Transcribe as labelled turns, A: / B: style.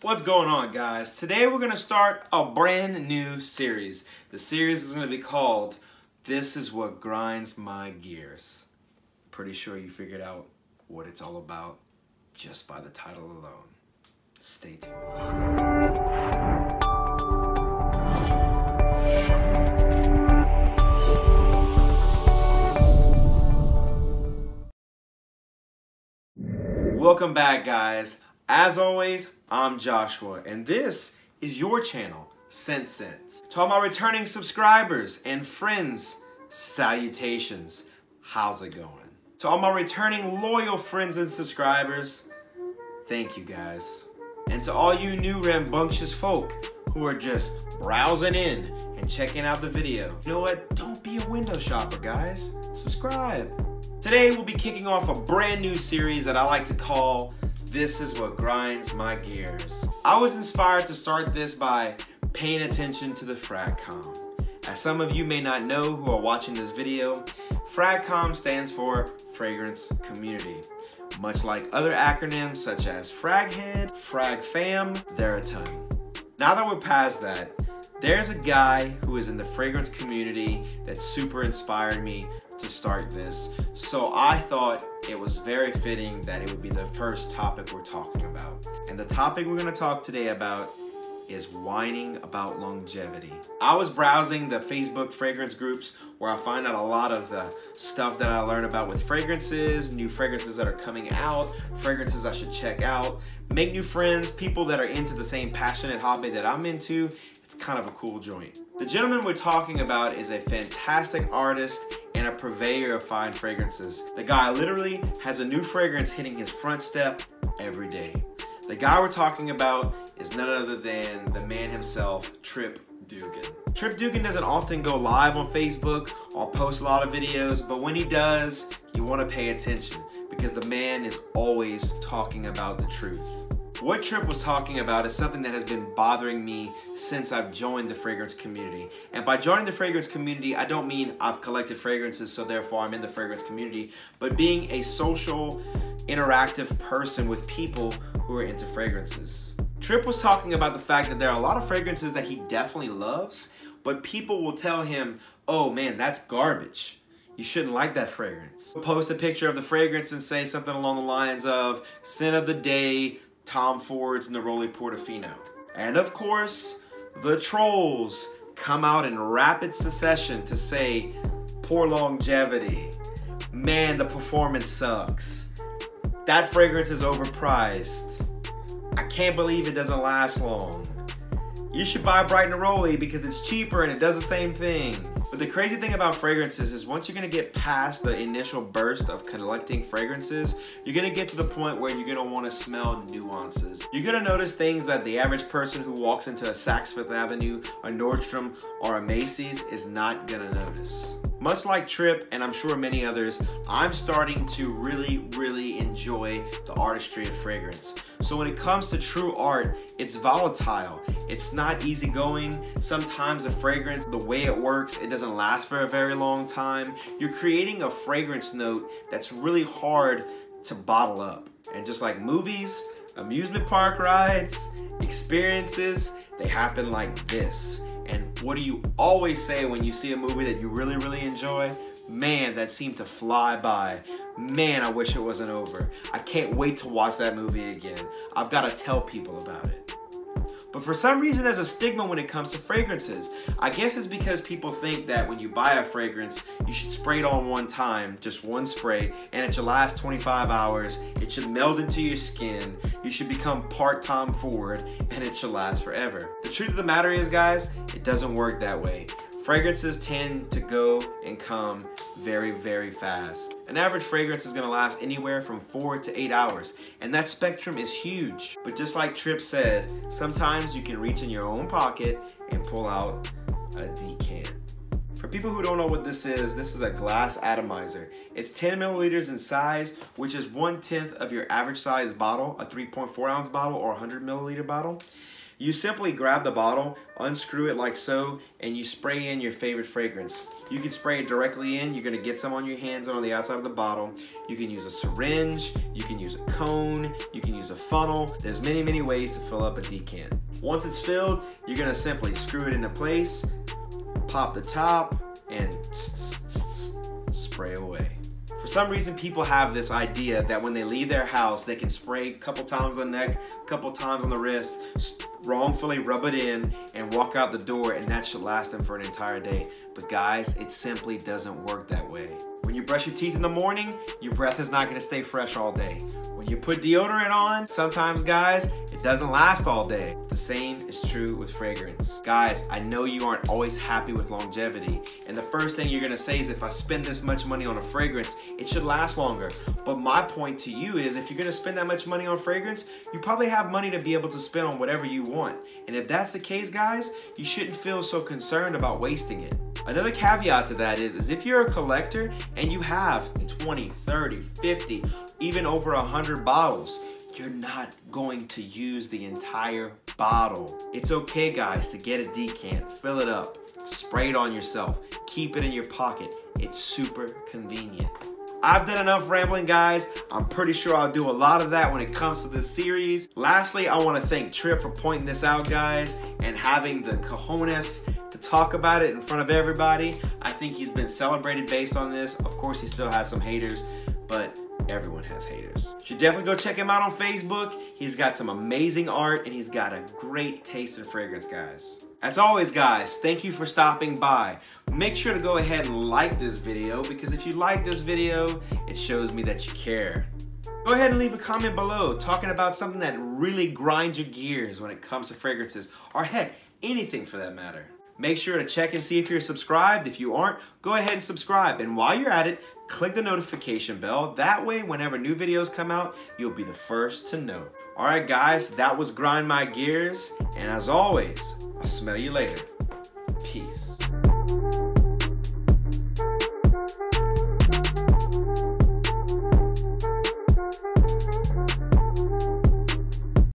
A: What's going on, guys? Today we're going to start a brand new series. The series is going to be called This Is What Grinds My Gears. Pretty sure you figured out what it's all about just by the title alone. Stay tuned. Welcome back, guys. As always, I'm Joshua, and this is your channel, Scentsense. To all my returning subscribers and friends, salutations. How's it going? To all my returning loyal friends and subscribers, thank you, guys. And to all you new rambunctious folk who are just browsing in and checking out the video, you know what? Don't be a window shopper, guys. Subscribe. Today we'll be kicking off a brand new series that I like to call This Is What Grinds My Gears. I was inspired to start this by paying attention to the FragCom. As some of you may not know who are watching this video, FragCom stands for Fragrance Community. Much like other acronyms such as Fraghead, FragFam, there are a ton. Now that we're past that, there's a guy who is in the fragrance community that super inspired me to start this. So I thought it was very fitting that it would be the first topic we're talking about. And the topic we're going to talk today about is whining about longevity. I was browsing the Facebook fragrance groups where I find out a lot of the stuff that I learn about with fragrances, new fragrances that are coming out, fragrances I should check out, make new friends, people that are into the same passionate hobby that I'm into. It's kind of a cool joint. The gentleman we're talking about is a fantastic artist and a purveyor of fine fragrances. The guy literally has a new fragrance hitting his front step every day. The guy we're talking about is none other than the man himself, Thibodeaux. Thibodeaux doesn't often go live on Facebook or post a lot of videos, but when he does, you want to pay attention because the man is always talking about the truth. What Trip was talking about is something that has been bothering me since I've joined the fragrance community. And by joining the fragrance community, I don't mean I've collected fragrances, so therefore I'm in the fragrance community, but being a social, interactive person with people who are into fragrances. Trip was talking about the fact that there are a lot of fragrances that he definitely loves, but people will tell him, oh man, that's garbage. You shouldn't like that fragrance. Post a picture of the fragrance and say something along the lines of, scent of the day, Tom Ford's Neroli Portofino. And of course, the trolls come out in rapid succession to say, poor longevity. Man, the performance sucks. That fragrance is overpriced. I can't believe it doesn't last long. You should buy Bright Neroli because it's cheaper and it does the same thing. But the crazy thing about fragrances is once you're gonna get past the initial burst of collecting fragrances, you're gonna get to the point where you're gonna wanna smell nuances. You're gonna notice things that the average person who walks into a Saks Fifth Avenue, a Nordstrom, or a Macy's is not gonna notice. Much like Trip, and I'm sure many others, I'm starting to really enjoy the artistry of fragrance. So when it comes to true art, it's volatile. It's not easygoing. Sometimes a fragrance, the way it works, it doesn't last for a very long time. You're creating a fragrance note that's really hard to bottle up. And just like movies, amusement park rides, experiences, they happen like this. And what do you always say when you see a movie that you really enjoy? Man, that seemed to fly by. Man, I wish it wasn't over. I can't wait to watch that movie again. I've got to tell people about it. But for some reason, there's a stigma when it comes to fragrances. I guess it's because people think that when you buy a fragrance, you should spray it on one time, just one spray, and it should last 25 hours. It should meld into your skin. You should become part Tom Ford, and it should last forever. The truth of the matter is, guys, it doesn't work that way. Fragrances tend to go and come very fast. An average fragrance is gonna last anywhere from 4 to 8 hours, and that spectrum is huge. But just like Trip said, sometimes you can reach in your own pocket and pull out a decant. For people who don't know what this is a glass atomizer. It's 10 milliliters in size, which is 1/10 of your average size bottle, a 3.4 ounce bottle or a 100 milliliter bottle. You simply grab the bottle, unscrew it like so, and you spray in your favorite fragrance. You can spray it directly in. You're gonna get some on your hands and on the outside of the bottle. You can use a syringe, you can use a cone, you can use a funnel. There's many, many ways to fill up a decant. Once it's filled, you're gonna simply screw it into place, pop the top, and spray away. For some reason, people have this idea that when they leave their house, they can spray a couple times on the neck, a couple times on the wrist, wrongfully rub it in, and walk out the door, and that should last them for an entire day. But guys, it simply doesn't work that way. When you brush your teeth in the morning, your breath is not gonna stay fresh all day. When you put deodorant on, sometimes guys, it doesn't last all day. The same is true with fragrance. Guys, I know you aren't always happy with longevity, and the first thing you're gonna say is, if I spend this much money on a fragrance, it should last longer. But my point to you is, if you're gonna spend that much money on fragrance, you probably have money to be able to spend on whatever you want. And if that's the case, guys, you shouldn't feel so concerned about wasting it. Another caveat to that is if you're a collector and you have 20, 30, 50, even over 100 bottles, you're not going to use the entire bottle. It's okay, guys, to get a decant, fill it up, spray it on yourself, keep it in your pocket. It's super convenient. I've done enough rambling, guys. I'm pretty sure I'll do a lot of that when it comes to this series. Lastly, I want to thank Trip for pointing this out, guys, and having the cojones to talk about it in front of everybody. I think he's been celebrated based on this. Of course, he still has some haters, but everyone has haters. You should definitely go check him out on Facebook. He's got some amazing art, and he's got a great taste in fragrance, guys. As always, guys, thank you for stopping by. Make sure to go ahead and like this video, because if you like this video, it shows me that you care. Go ahead and leave a comment below talking about something that really grinds your gears when it comes to fragrances, or heck, anything for that matter. Make sure to check and see if you're subscribed. If you aren't, go ahead and subscribe. And while you're at it, click the notification bell. That way, whenever new videos come out, you'll be the first to know. All right, guys, that was Grind My Gears. And as always, I'll smell you later. Peace.